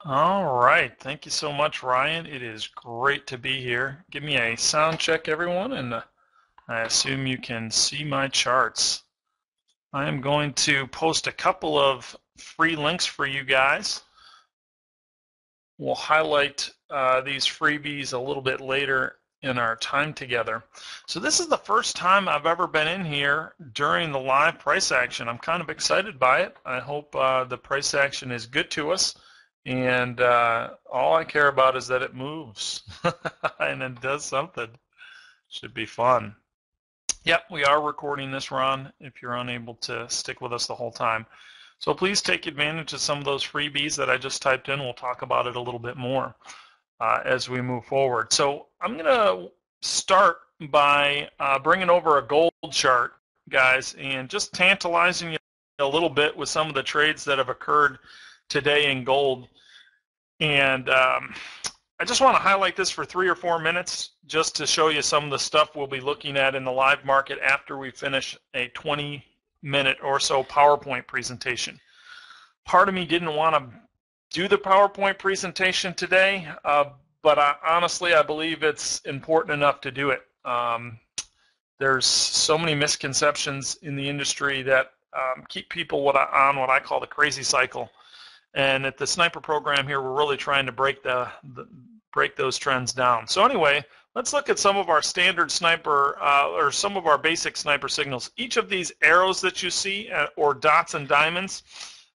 All right. Thank you so much, Ryan. It is great to be here. Give me a sound check, everyone, and I assume you can see my charts. I am going to post a couple of free links for you guys. We'll highlight these freebies a little bit later in our time together. So this is the first time I've ever been in here during the live price action. I'm kind of excited by it. I hope the price action is good to us. And all I care about is that it moves and it does something. Should be fun. Yep, we are recording this, Ron, if you're unable to stick with us the whole time. So please take advantage of some of those freebies that I just typed in. We'll talk about it a little bit more as we move forward. So I'm going to start by bringing over a gold chart, guys, and just tantalizing you a little bit with some of the trades that have occurred today in gold. And I just want to highlight this for 3 or 4 minutes just to show you some of the stuff we'll be looking at in the live market after we finish a 20-minute or so PowerPoint presentation. Part of me didn't want to do the PowerPoint presentation today, but honestly, I believe it's important enough to do it. There's so many misconceptions in the industry that keep people on what I call the crazy cycle. And at the sniper program here, we're really trying to break those trends down. So anyway, let's look at some of our standard sniper or some of our basic sniper signals. Each of these arrows that you see, or dots and diamonds,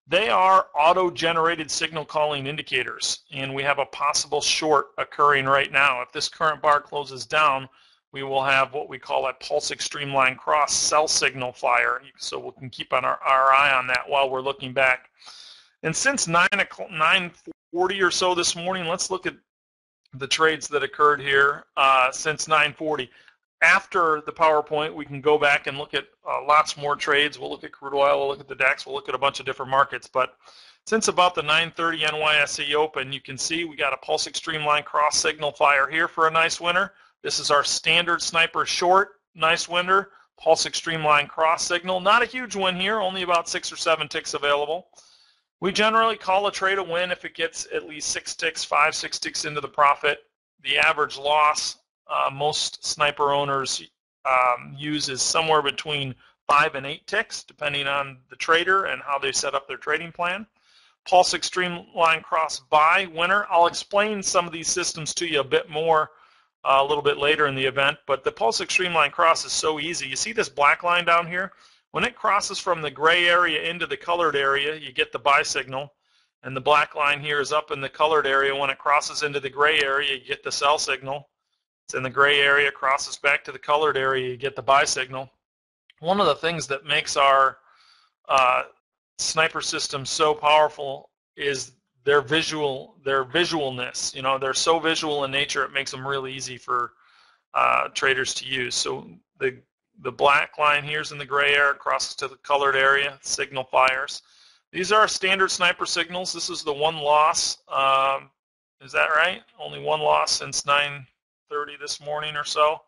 they are auto-generated signal calling indicators. And we have a possible short occurring right now. If this current bar closes down, we will have what we call a pulse extreme line cross sell signal flyer. So we can keep our eye on that while we're looking back. And since 9:40 or so this morning, let's look at the trades that occurred here since 9:40. After the PowerPoint, we can go back and look at lots more trades. We'll look at crude oil, we'll look at the DAX, we'll look at a bunch of different markets. But since about the 9:30 NYSE open, you can see we got a pulse extreme line cross signal flyer here for a nice winner. This is our standard sniper short, nice winner, pulse extreme line cross signal. Not a huge win here, only about 6 or 7 ticks available. We generally call a trade a win if it gets at least 6 ticks, 5, 6 ticks into the profit. The average loss most sniper owners use is somewhere between 5 and 8 ticks, depending on the trader and how they set up their trading plan. Pulse extreme line cross buy winner. I'll explain some of these systems to you a bit more a little bit later in the event, but the pulse extreme line cross is so easy. You see this black line down here? When it crosses from the gray area into the colored area, you get the buy signal. And the black line here is up in the colored area. When it crosses into the gray area, you get the sell signal. It's in the gray area, crosses back to the colored area, you get the buy signal. One of the things that makes our sniper system so powerful is their visualness. You know, they're so visual in nature, it makes them really easy for traders to use. So the black line here is in the gray area, crosses to the colored area, signal fires. These are our standard sniper signals. This is the one loss. Is that right? Only one loss since 9:30 this morning or so.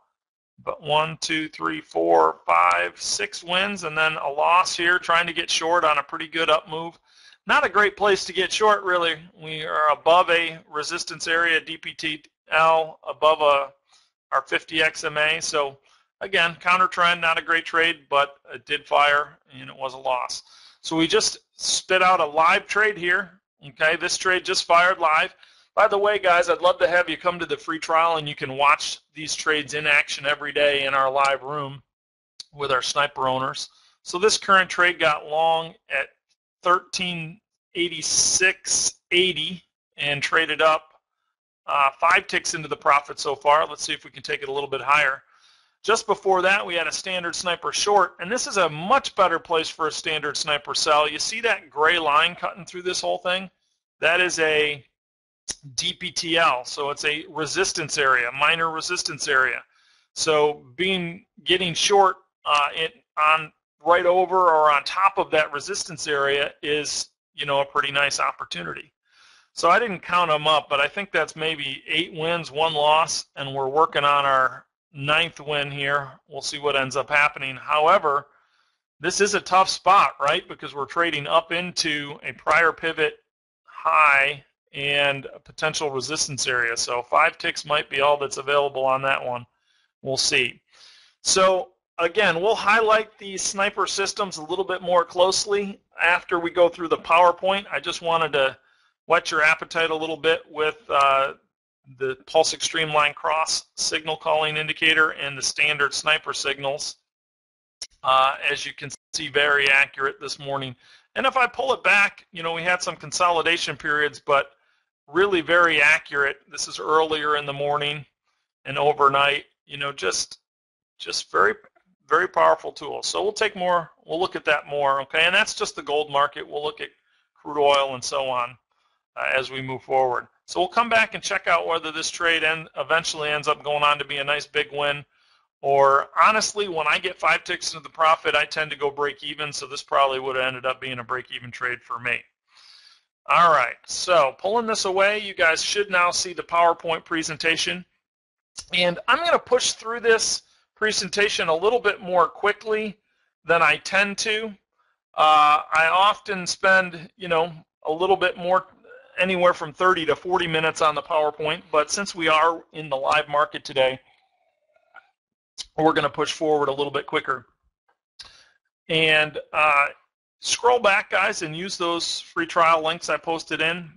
But 1, 2, 3, 4, 5, 6 wins, and then a loss here, trying to get short on a pretty good up move. Not a great place to get short, really. We are above a resistance area, DPTL, above our 50 XMA. So again, counter trend, not a great trade, but it did fire, and it was a loss. So we just spit out a live trade here. Okay, this trade just fired live. By the way, guys, I'd love to have you come to the free trial, and you can watch these trades in action every day in our live room with our sniper owners. So this current trade got long at 1386.80 and traded up 5 ticks into the profit so far. Let's see if we can take it a little bit higher. Just before that, we had a standard sniper short, and this is a much better place for a standard sniper sell. You see that gray line cutting through this whole thing? That is a DPTL, so it's a resistance area, minor resistance area. So getting short on right over or on top of that resistance area is, you know, a pretty nice opportunity. So I didn't count them up, but I think that's maybe 8 wins, 1 loss, and we're working on our 9th win here. We'll see what ends up happening. However, this is a tough spot, right? Because we're trading up into a prior pivot high and a potential resistance area. So 5 ticks might be all that's available on that one. We'll see. So again, we'll highlight these sniper systems a little bit more closely after we go through the PowerPoint. I just wanted to whet your appetite a little bit with the pulse extreme line cross signal calling indicator and the standard sniper signals. As you can see, very accurate this morning. And if I pull it back, you know, we had some consolidation periods, but really very accurate. This is earlier in the morning and overnight. You know, just very, very powerful tool. So we'll look at that more, okay? And that's just the gold market. We'll look at crude oil and so on as we move forward. So we'll come back and check out whether this trade eventually ends up going on to be a nice big win. Or honestly, when I get 5 ticks into the profit, I tend to go break even, so this probably would have ended up being a break-even trade for me. All right, so pulling this away, you guys should now see the PowerPoint presentation. And I'm going to push through this presentation a little bit more quickly than I tend to. I often spend, you know, a little bit more, anywhere from 30 to 40 minutes on the PowerPoint, but since we are in the live market today, we're going to push forward a little bit quicker. And scroll back, guys, and use those free trial links I posted in.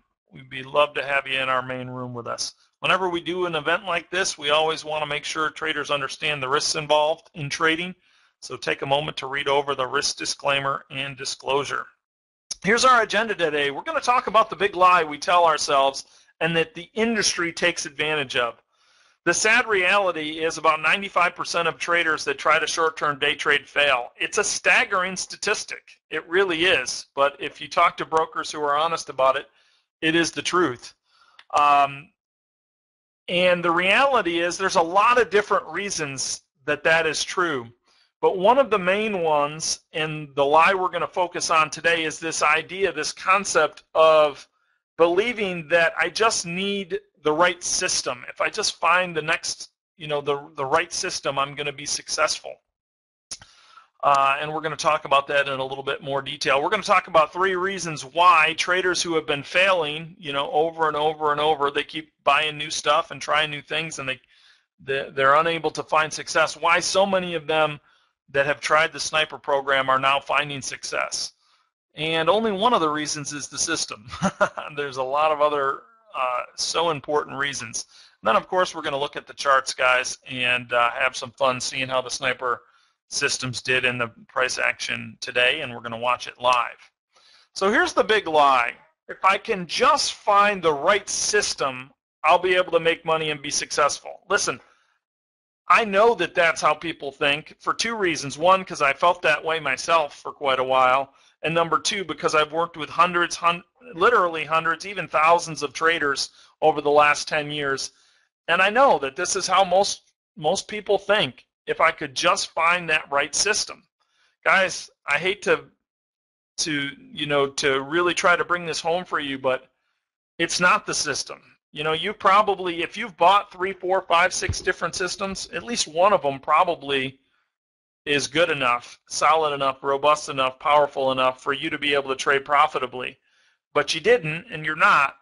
We'd love to have you in our main room with us. Whenever we do an event like this, we always want to make sure traders understand the risks involved in trading. So take a moment to read over the risk disclaimer and disclosure. Here's our agenda today. We're going to talk about the big lie we tell ourselves and that the industry takes advantage of. The sad reality is about 95% of traders that try to short-term day trade fail. It's a staggering statistic. It really is. But if you talk to brokers who are honest about it, it is the truth. And the reality is there's a lot of different reasons that that is true. But one of the main ones, and the lie we're going to focus on today, is this idea, this concept of believing that I just need the right system. If I just find the next, you know, the right system, I'm going to be successful. And we're going to talk about that in a little bit more detail. We're going to talk about 3 reasons why traders who have been failing, you know, over and over and over, they keep buying new stuff and trying new things, and they're unable to find success. Why so many of them that have tried the sniper program are now finding success. And only one of the reasons is the system. There's a lot of other so important reasons. And then, of course, we're going to look at the charts, guys, and have some fun seeing how the sniper systems did in the price action today, and we're going to watch it live. So here's the big lie. If I can just find the right system, I'll be able to make money and be successful. Listen, I know that that's how people think for 2 reasons. One, because I felt that way myself for quite a while. And number 2, because I've worked with literally hundreds, even thousands of traders over the last 10 years. And I know that this is how most people think, if I could just find that right system. Guys, I hate to really try to bring this home for you, but it's not the system. You know, you probably, if you've bought 3, 4, 5, 6 different systems, at least one of them probably is good enough, solid enough, robust enough, powerful enough for you to be able to trade profitably. But you didn't, and you're not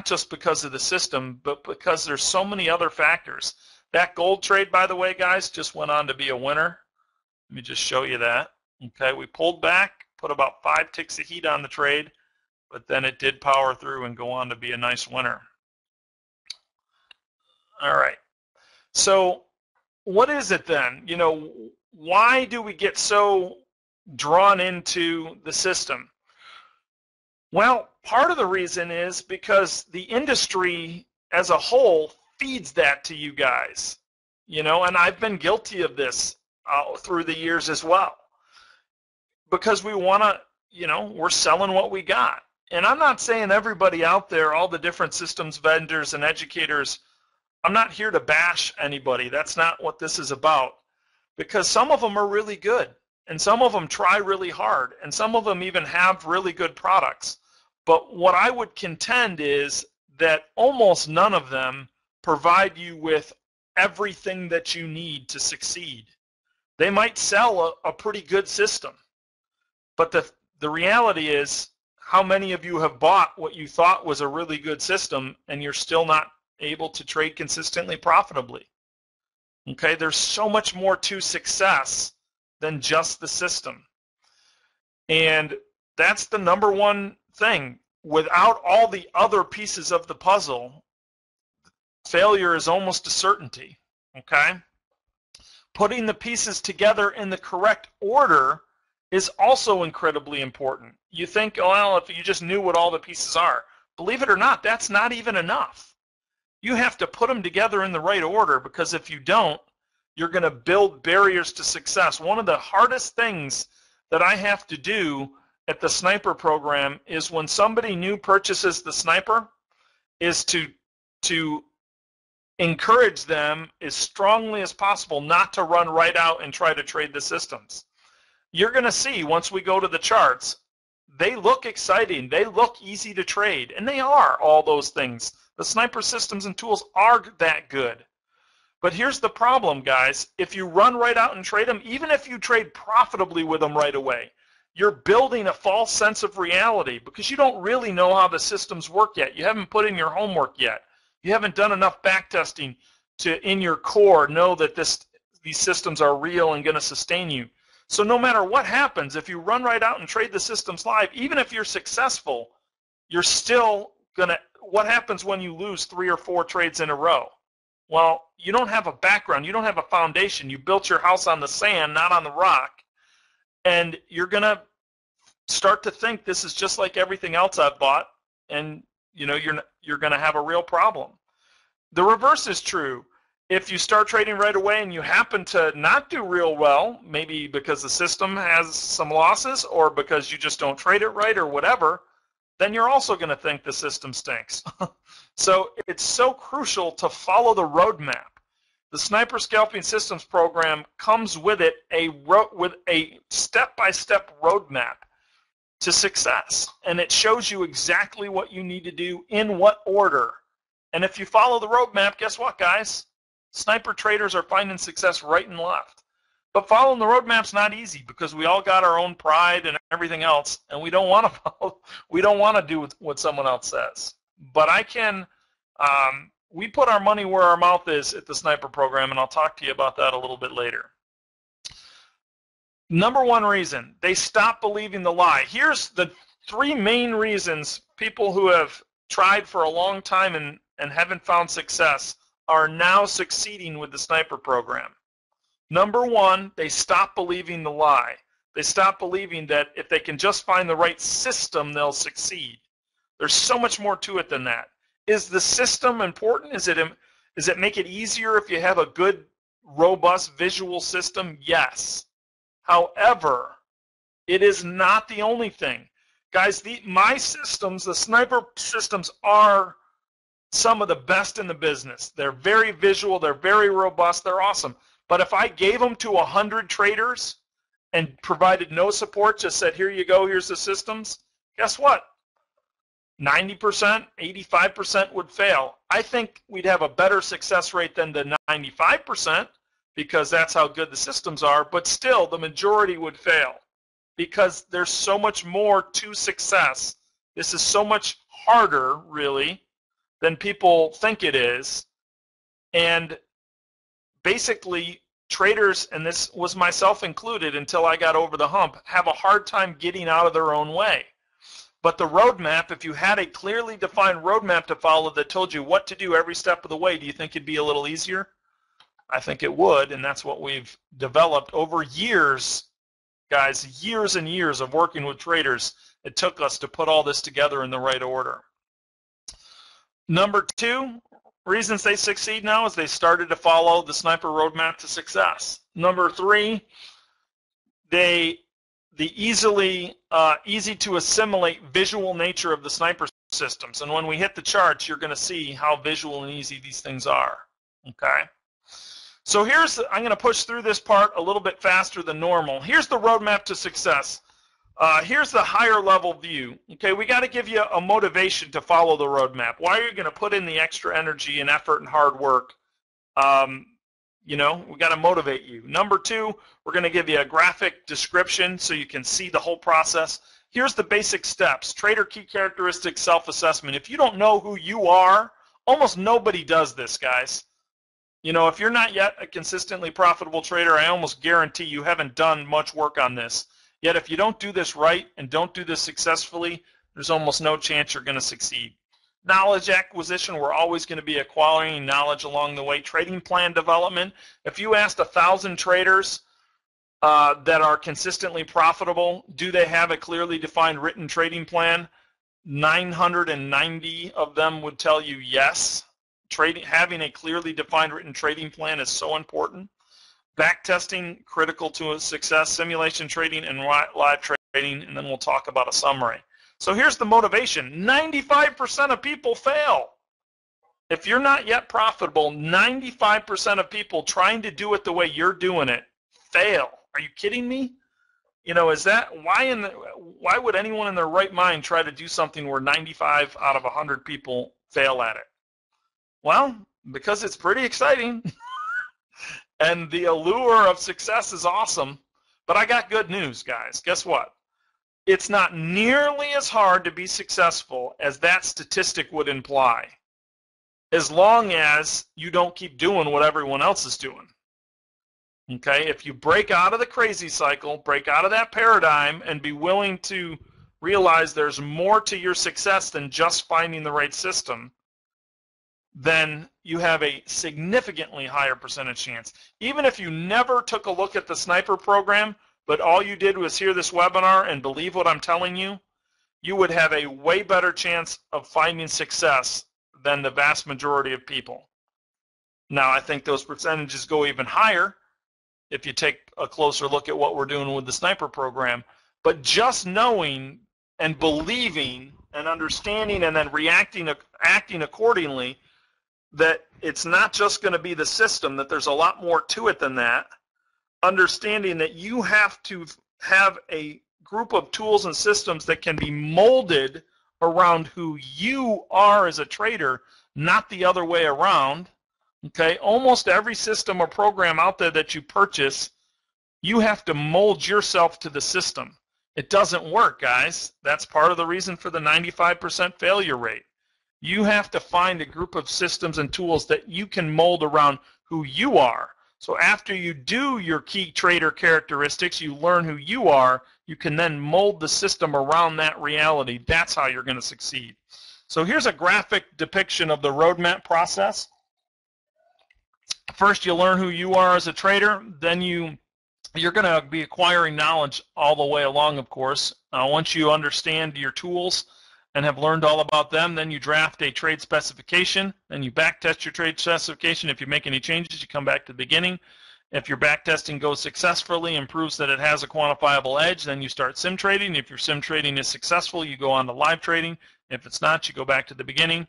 just because of the system, but because there's so many other factors. That gold trade, by the way, guys, just went on to be a winner. Let me just show you that. Okay, we pulled back, put about 5 ticks of heat on the trade, but then it did power through and go on to be a nice winner. All right, so what is it then? You know, why do we get so drawn into the system? Well, part of the reason is because the industry as a whole feeds that to you guys, you know, and I've been guilty of this through the years as well, because we want to, you know, we're selling what we got. And I'm not saying everybody out there, all the different systems vendors and educators, I'm not here to bash anybody. That's not what this is about, because some of them are really good, and some of them try really hard, and some of them even have really good products. But what I would contend is that almost none of them provide you with everything that you need to succeed. They might sell a pretty good system, but the reality is how many of you have bought what you thought was a really good system and you're still not able to trade consistently profitably? Okay, there's so much more to success than just the system. And that's the number one thing. Without all the other pieces of the puzzle, failure is almost a certainty. Okay? Putting the pieces together in the correct order is also incredibly important. You think, well, if you just knew what all the pieces are. Believe it or not, that's not even enough. You have to put them together in the right order, because if you don't, you're going to build barriers to success. One of the hardest things that I have to do at the sniper program is when somebody new purchases the sniper is to encourage them as strongly as possible not to run right out and try to trade the systems. You're going to see once we go to the charts, they look exciting, they look easy to trade, and they are all those things. The sniper systems and tools are that good. But here's the problem, guys. If you run right out and trade them, even if you trade profitably with them right away, you're building a false sense of reality because you don't really know how the systems work yet. You haven't put in your homework yet. You haven't done enough backtesting to, in your core, know that these systems are real and going to sustain you. So no matter what happens, if you run right out and trade the systems live, even if you're successful, you're still going to, what happens when you lose 3 or 4 trades in a row? Well, you don't have a background. You don't have a foundation. You built your house on the sand, not on the rock. And you're going to start to think this is just like everything else I've bought, and you know you're going to have a real problem. The reverse is true. If you start trading right away and you happen to not do real well, maybe because the system has some losses or because you just don't trade it right or whatever, then you're also going to think the system stinks. So it's so crucial to follow the roadmap. The Sniper Scalping Systems program comes with it with a step-by-step roadmap to success, and it shows you exactly what you need to do in what order. And if you follow the roadmap, guess what, guys? Sniper traders are finding success right and left. But following the roadmap's not easy because we all got our own pride and everything else, and we don't want to follow. We don't want to do what someone else says. But I can. We put our money where our mouth is at the Sniper program, and I'll talk to you about that a little bit later. Number one reason, they stop believing the lie. Here's the 3 main reasons people who have tried for a long time and haven't found success are now succeeding with the Sniper program. Number one, they stop believing the lie. They stop believing that if they can just find the right system, they'll succeed. There's so much more to it than that. Is the system important? Does it make it easier if you have a good, robust visual system? Yes. However, it is not the only thing. Guys, my systems, the Sniper systems, are some of the best in the business. They're very visual, they're very robust, they're awesome. But if I gave them to 100 traders and provided no support, just said, here you go, here's the systems, guess what? 90%, 85% would fail. I think we'd have a better success rate than the 95% because that's how good the systems are, but still the majority would fail because there's so much more to success. This is so much harder, really, than people think it is. And basically, traders, and this was myself included until I got over the hump, have a hard time getting out of their own way. But the roadmap, if you had a clearly defined roadmap to follow that told you what to do every step of the way, do you think it'd be a little easier? I think it would, and that's what we've developed over years, guys, years and years of working with traders. It took us to put all this together in the right order. Number 2, reasons they succeed now is they started to follow the Sniper roadmap to success. Number 3, the easy to assimilate visual nature of the Sniper systems. And when we hit the charts, you're going to see how visual and easy these things are. Okay. So I'm going to push through this part a little bit faster than normal. Here's the roadmap to success. Here's the higher level view. Okay, we got to give you a motivation to follow the roadmap. Why are you going to put in the extra energy and effort and hard work? We got to motivate you. Number 2, we're going to give you a graphic description so you can see the whole process. here's the basic steps. Trader key characteristics self-assessment. If you don't know who you are, almost nobody does this, guys. You know, if you're not yet a consistently profitable trader, I almost guarantee you haven't done much work on this. Yet if you don't do this right and don't do this successfully, there's almost no chance you're going to succeed. Knowledge acquisition, we're always going to be acquiring knowledge along the way. Trading plan development, if you asked 1,000 traders that are consistently profitable, do they have a clearly defined written trading plan? 990 of them would tell you yes. Having a clearly defined written trading plan is so important. Backtesting, critical to success. Simulation trading and live trading, and then we'll talk about a summary. So here's the motivation. 95% of people fail. If you're not yet profitable, 95% of people trying to do it the way you're doing it fail. Are you kidding me? You know, is that why would anyone in their right mind try to do something where 95 out of 100 people fail at it? Well, because it's pretty exciting. And the allure of success is awesome. But I got good news, guys. Guess what? It's not nearly as hard to be successful as that statistic would imply, as long as you don't keep doing what everyone else is doing. Okay? If you break out of the crazy cycle, break out of that paradigm, and be willing to realize there's more to your success than just finding the right system, then you have a significantly higher percentage chance. Even if you never took a look at the sniper program, but all you did was hear this webinar and believe what I'm telling you, you would have a way better chance of finding success than the vast majority of people. Now, I think those percentages go even higher if you take a closer look at what we're doing with the sniper program. But just knowing and believing and understanding and then acting accordingly, that it's not just going to be the system, that there's a lot more to it than that. Understanding that you have to have a group of tools and systems that can be molded around who you are as a trader, not the other way around. Okay, almost every system or program out there that you purchase, you have to mold yourself to the system. It doesn't work, guys. That's part of the reason for the 95% failure rate. You have to find a group of systems and tools that you can mold around who you are. So after you do your key trader characteristics, you learn who you are, you can then mold the system around that reality. That's how you're going to succeed. So here's a graphic depiction of the roadmap process. First, you learn who you are as a trader. Then you're going to be acquiring knowledge all the way along, of course. Once you understand your tools and have learned all about them, then you draft a trade specification, then you backtest your trade specification. If you make any changes, you come back to the beginning. If your backtesting goes successfully and proves that it has a quantifiable edge, then you start sim trading. If your sim trading is successful, you go on to live trading. If it's not, you go back to the beginning.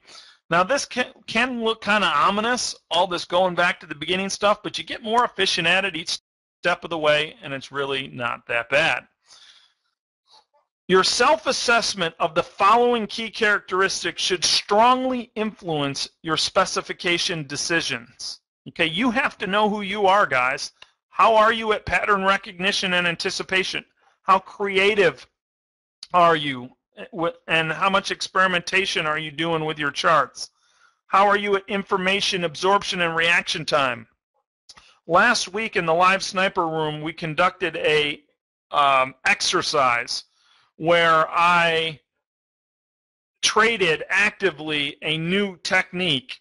Now, this can look kind of ominous, all this going back to the beginning stuff, but you get more efficient at it each step of the way, and it's really not that bad. Your self-assessment of the following key characteristics should strongly influence your specification decisions. Okay, you have to know who you are, guys. How are you at pattern recognition and anticipation? How creative are you? And how much experimentation are you doing with your charts? How are you at information absorption and reaction time? Last week in the live sniper room, we conducted a exercise where I traded actively a new technique,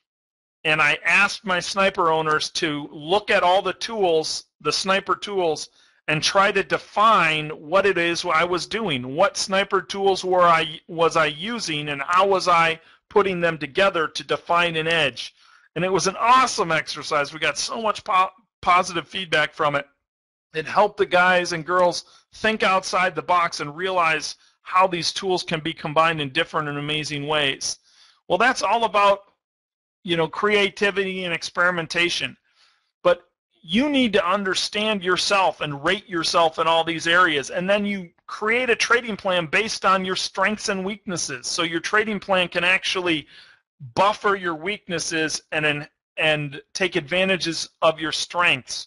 and I asked my sniper owners to look at all the tools, the sniper tools, and try to define what it is I was doing. What sniper tools was I using, and how was I putting them together to define an edge? And it was an awesome exercise. We got so much positive feedback from it. It helped the guys and girls think outside the box and realize how these tools can be combined in different and amazing ways. Well, that's all about, you know, creativity and experimentation. But you need to understand yourself and rate yourself in all these areas, and then you create a trading plan based on your strengths and weaknesses. So your trading plan can actually buffer your weaknesses and take advantages of your strengths.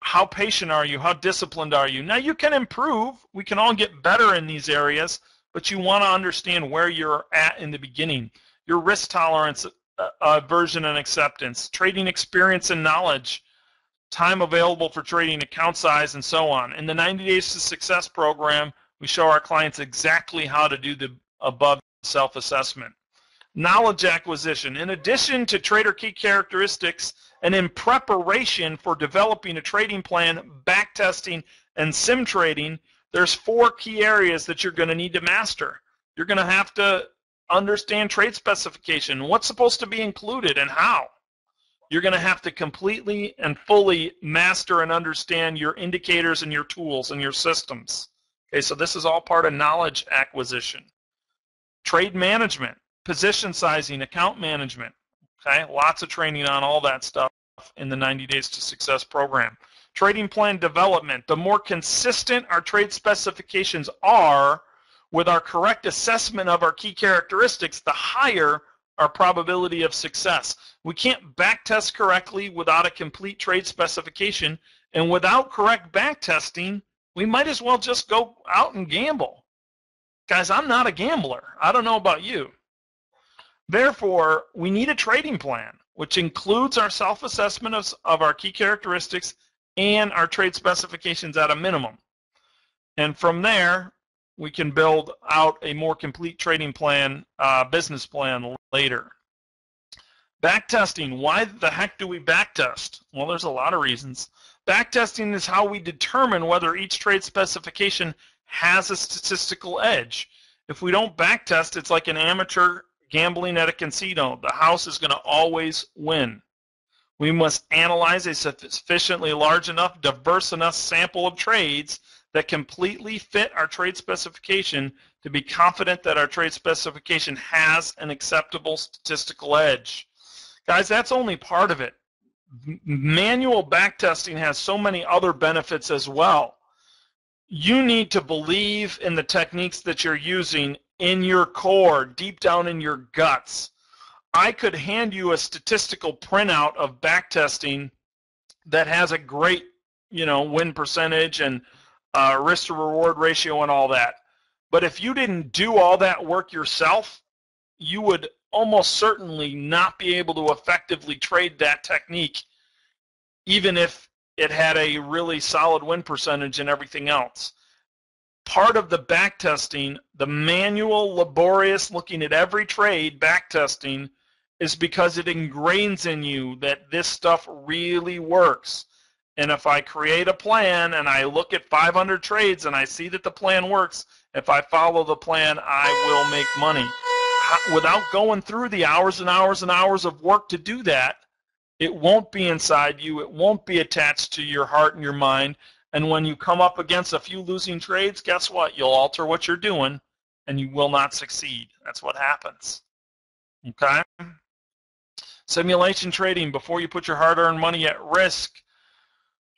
how patient are you? How disciplined are you? Now, you can improve. We can all get better in these areas, but you want to understand where you're at in the beginning. Your risk tolerance, aversion and acceptance, trading experience and knowledge, time available for trading, account size, and so on. In the 90 Days to Success program, we show our clients exactly how to do the above self-assessment. Knowledge acquisition. In addition to trader key characteristics, and in preparation for developing a trading plan, backtesting, and sim trading, there's 4 key areas that you're going to need to master. You're going to have to understand trade specification, what's supposed to be included and how. You're going to have to completely and fully master and understand your indicators and your tools and your systems. Okay, so this is all part of knowledge acquisition. Trade management, position sizing, account management. Okay, lots of training on all that stuff in the 90 Days to Success program. Trading plan development. The more consistent our trade specifications are with our correct assessment of our key characteristics, the higher our probability of success. We can't backtest correctly without a complete trade specification, and without correct backtesting, we might as well just go out and gamble. Guys, I'm not a gambler. I don't know about you. Therefore, we need a trading plan, which includes our self-assessment of our key characteristics and our trade specifications at a minimum. And from there, we can build out a more complete trading plan, business plan later. Backtesting. Why the heck do we backtest? Well, there's a lot of reasons. Backtesting is how we determine whether each trade specification has a statistical edge. If we don't backtest, it's like an amateur gambling at a casino. The house is going to always win. We must analyze a sufficiently large enough, diverse enough sample of trades that completely fit our trade specification to be confident that our trade specification has an acceptable statistical edge. Guys, that's only part of it. Manual backtesting has so many other benefits as well. You need to believe in the techniques that you're using in your core, deep down in your guts. I could hand you a statistical printout of backtesting that has a great, win percentage and risk to reward ratio and all that. But if you didn't do all that work yourself, you would almost certainly not be able to effectively trade that technique, even if it had a really solid win percentage and everything else. Part of the backtesting, the manual, laborious, looking at every trade backtesting, is because it ingrains in you that this stuff really works. And if I create a plan and I look at 500 trades and I see that the plan works, if I follow the plan, I will make money. Without going through the hours and hours and hours of work to do that, it won't be inside you. It won't be attached to your heart and your mind. And when you come up against a few losing trades, guess what? You'll alter what you're doing, and you will not succeed. That's what happens. Okay? Simulation trading. Before you put your hard-earned money at risk,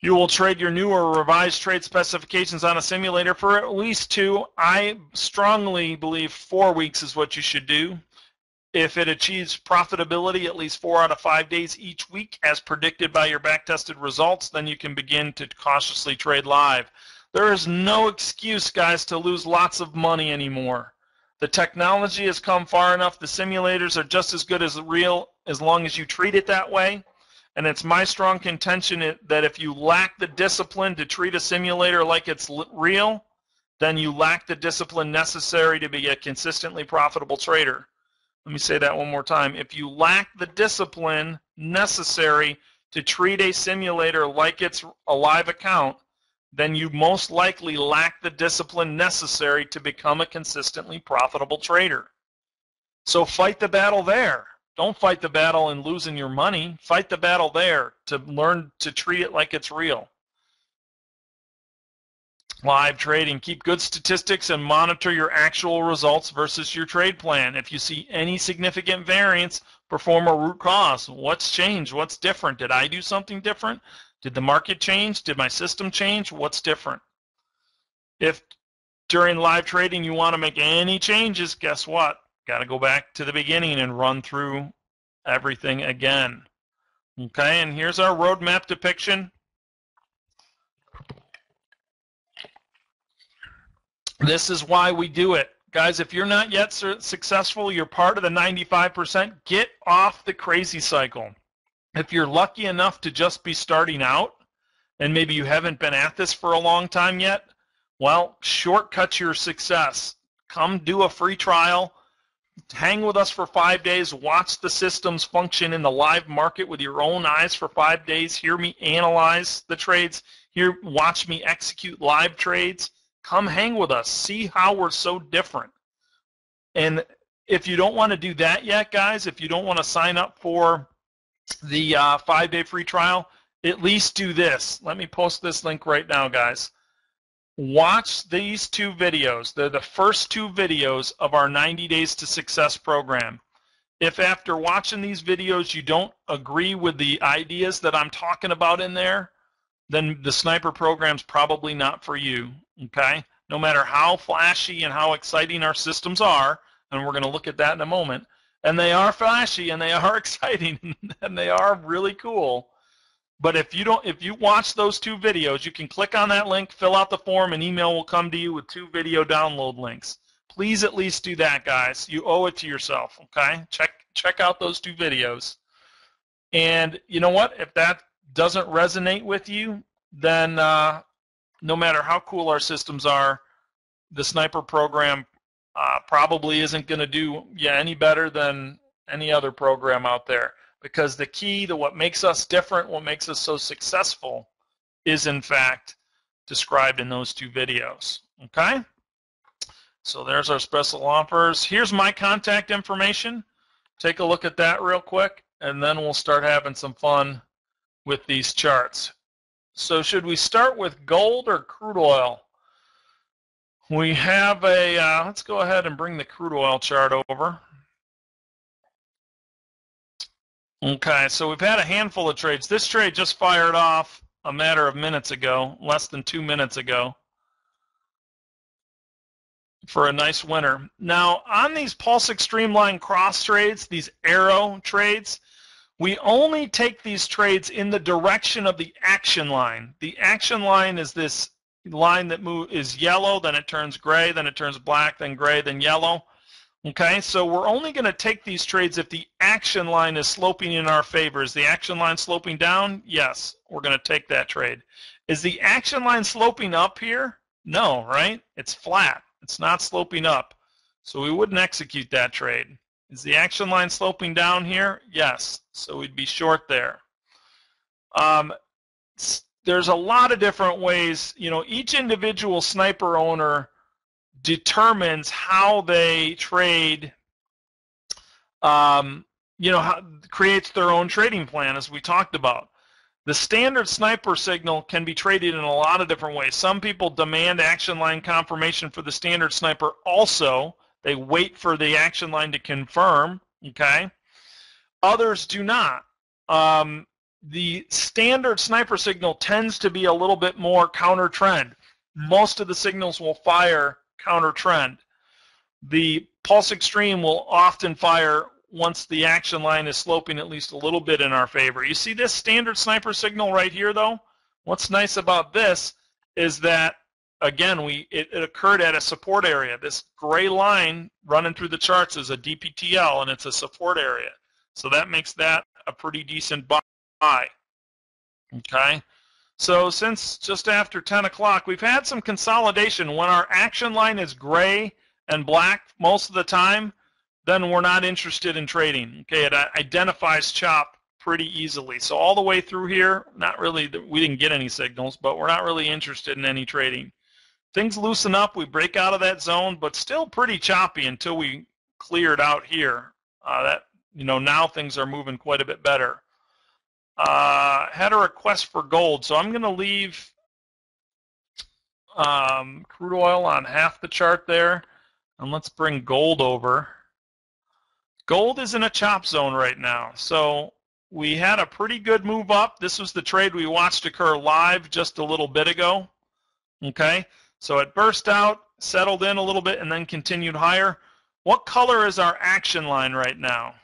you will trade your new or revised trade specifications on a simulator for at least 2. I strongly believe 4 weeks is what you should do. If it achieves profitability at least 4 out of 5 days each week, as predicted by your backtested results, then you can begin to cautiously trade live. There is no excuse, guys, to lose lots of money anymore. The technology has come far enough. The simulators are just as good as real as long as you treat it that way. And it's my strong contention that if you lack the discipline to treat a simulator like it's real, then you lack the discipline necessary to be a consistently profitable trader. Let me say that one more time. If you lack the discipline necessary to treat a simulator like it's a live account, then you most likely lack the discipline necessary to become a consistently profitable trader. So fight the battle there. Don't fight the battle in losing your money. Fight the battle there to learn to treat it like it's real. Live trading. Keep good statistics and monitor your actual results versus your trade plan. If you see any significant variance, perform a root cause. What's changed? What's different? Did I do something different? Did the market change? Did my system change? What's different? If during live trading you want to make any changes, guess what? Got to go back to the beginning and run through everything again. Okay, and here's our roadmap depiction. This is why we do it. Guys, if you're not yet successful, you're part of the 95%, get off the crazy cycle. If you're lucky enough to just be starting out, and maybe you haven't been at this for a long time yet, well, shortcut your success. Come do a free trial. Hang with us for 5 days. Watch the systems function in the live market with your own eyes for 5 days. Hear me analyze the trades. Watch me execute live trades. Come hang with us. See how we're so different. And if you don't want to do that yet, guys, if you don't want to sign up for the 5-day free trial, at least do this. Let me post this link right now, guys. Watch these 2 videos. They're the first 2 videos of our 90 Days to Success program. If after watching these videos you don't agree with the ideas that I'm talking about in there, then the sniper program's probably not for you, okay? No matter how flashy and how exciting our systems are, and we're going to look at that in a moment, and they are flashy and they are exciting and they are really cool. But if you watch those 2 videos, you can click on that link, fill out the form, and email will come to you with 2 video download links. Please at least do that, guys. You owe it to yourself, okay? Check out those 2 videos. And you know what? If that doesn't resonate with you, then no matter how cool our systems are, the sniper program probably isn't going to do any better than any other program out there. Because the key to what makes us different, what makes us so successful, is in fact described in those 2 videos. Okay? So there's our special offers. Here's my contact information. Take a look at that real quick, and then we'll start having some fun with these charts. So should we start with gold or crude oil? We have let's go ahead and bring the crude oil chart over. Okay, so we've had a handful of trades. This trade just fired off a matter of minutes ago, less than 2 minutes ago, for a nice winner. Now, on these Pulse Extreme Line cross trades, these arrow trades, we only take these trades in the direction of the action line. The action line is this line that is yellow, then it turns gray, then it turns black, then gray, then yellow. Okay, so we're only going to take these trades if the action line is sloping in our favor. Is the action line sloping down? Yes, we're going to take that trade. Is the action line sloping up here? No, right? It's flat. It's not sloping up. So we wouldn't execute that trade. Is the action line sloping down here? Yes, so we'd be short there. There's a lot of different ways. You know, each individual sniper owner determines how they trade, creates their own trading plan, as we talked about. The standard sniper signal can be traded in a lot of different ways. Some people demand action line confirmation for the standard sniper also. They wait for the action line to confirm, okay? Others do not. The standard sniper signal tends to be a little bit more counter trend. Most of the signals will fire counter trend. The Pulse Extreme will often fire once the action line is sloping at least a little bit in our favor. You see this standard sniper signal right here, though? What's nice about this is that, again, it occurred at a support area. This gray line running through the charts is a DPTL, and it's a support area. So that makes that a pretty decent buy. Okay? So since just after 10 o'clock, we've had some consolidation. When our action line is gray and black most of the time, then we're not interested in trading. Okay, it identifies chop pretty easily. So all the way through here, not really, we didn't get any signals, but we're not really interested in any trading. Things loosen up, we break out of that zone, but still pretty choppy until we cleared out here. Now things are moving quite a bit better. Had a request for gold, so I'm going to leave crude oil on half the chart there, and let's bring gold over. Gold is in a chop zone right now, so we had a pretty good move up. This was the trade we watched occur live just a little bit ago. Okay, so it burst out, settled in a little bit, and then continued higher. What color is our action line right now?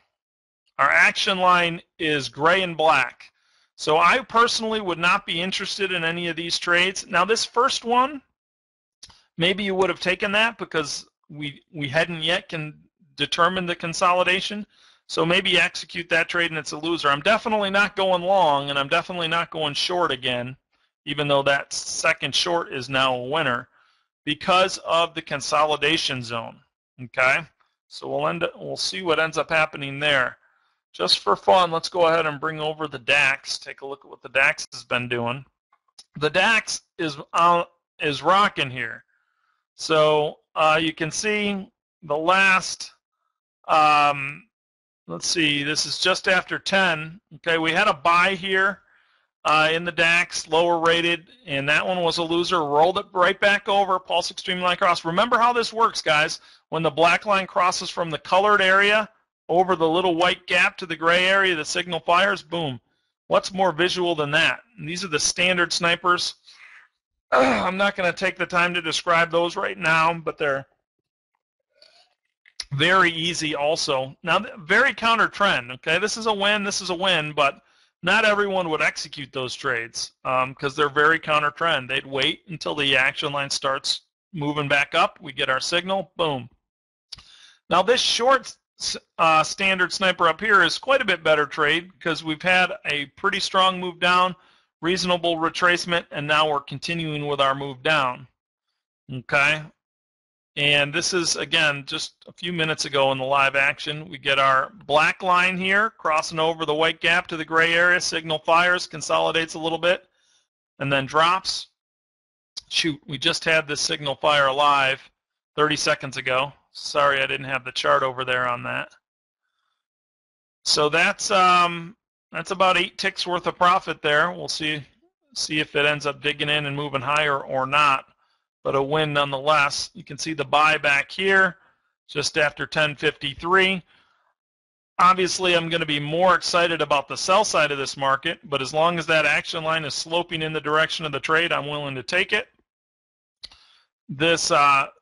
Our action line is gray and black. So I personally would not be interested in any of these trades. Now this first one, maybe you would have taken that because we hadn't yet determined the consolidation. So maybe you execute that trade and it's a loser. I'm definitely not going long, and I'm definitely not going short again, even though that second short is now a winner, because of the consolidation zone. Okay, so we'll see what ends up happening there. Just for fun, let's go ahead and bring over the DAX. Take a look at what the DAX has been doing. The DAX is rocking here. So you can see the last, let's see, this is just after 10. Okay, we had a buy here in the DAX, lower rated, and that one was a loser. Rolled it right back over, pulse extreme line cross. Remember how this works, guys. When the black line crosses from the colored area over the little white gap to the gray area, the signal fires, boom. What's more visual than that? And these are the standard snipers. I'm not going to take the time to describe those right now, but they're very easy also. Now, very counter trend, okay? This is a win, but not everyone would execute those trades because they're very counter trend. They'd wait until the action line starts moving back up. We get our signal, boom. Now, this short standard sniper up here is quite a bit better trade because we've had a pretty strong move down, reasonable retracement, and now we're continuing with our move down. Okay, and this is, again, just a few minutes ago in the live action. We get our black line here crossing over the white gap to the gray area. Signal fires, consolidates a little bit, and then drops. Shoot, we just had this signal fire live 30 seconds ago. Sorry, I didn't have the chart over there on that. So that's about 8 ticks worth of profit there. We'll see if it ends up digging in and moving higher or not, but a win nonetheless. You can see the buy back here just after 10:53. Obviously, I'm going to be more excited about the sell side of this market, but as long as that action line is sloping in the direction of the trade, I'm willing to take it. This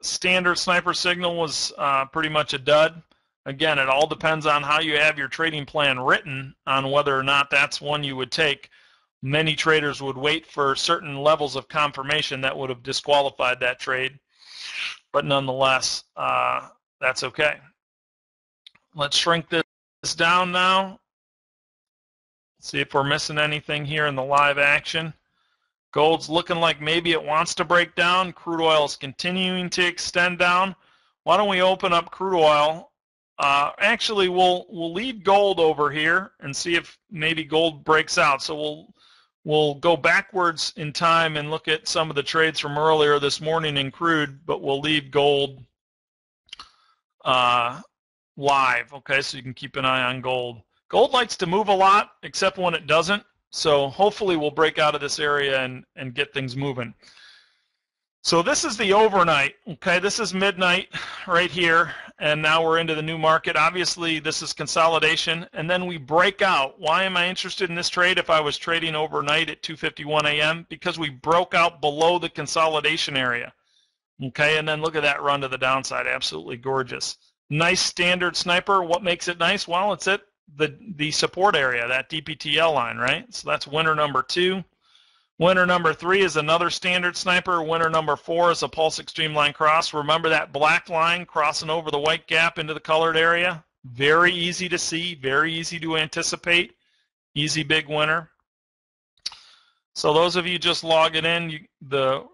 standard sniper signal was pretty much a dud. Again, it all depends on how you have your trading plan written on whether or not that's one you would take. Many traders would wait for certain levels of confirmation that would have disqualified that trade, but nonetheless, that's okay. Let's shrink this down now. See if we're missing anything here in the live action. Gold's looking like maybe it wants to break down. Crude oil is continuing to extend down. Why don't we open up crude oil? Actually, we'll leave gold over here and see if maybe gold breaks out. So we'll go backwards in time and look at some of the trades from earlier this morning in crude, but we'll leave gold live. Okay, so you can keep an eye on gold. Gold likes to move a lot, except when it doesn't. So hopefully we'll break out of this area and get things moving. So this is the overnight. Okay, this is midnight right here, and now we're into the new market. Obviously, this is consolidation, and then we break out. Why am I interested in this trade if I was trading overnight at 2:51 a.m.? Because we broke out below the consolidation area. Okay, and then look at that run to the downside. Absolutely gorgeous. Nice standard sniper. What makes it nice? Well, it's at the support area, that DPTL line, right? So that's winner number 2. Winner number 3 is another standard sniper. Winner number 4 is a pulse extreme line cross. Remember that black line crossing over the white gap into the colored area? Very easy to see, very easy to anticipate. Easy big winner. So those of you just logging in, the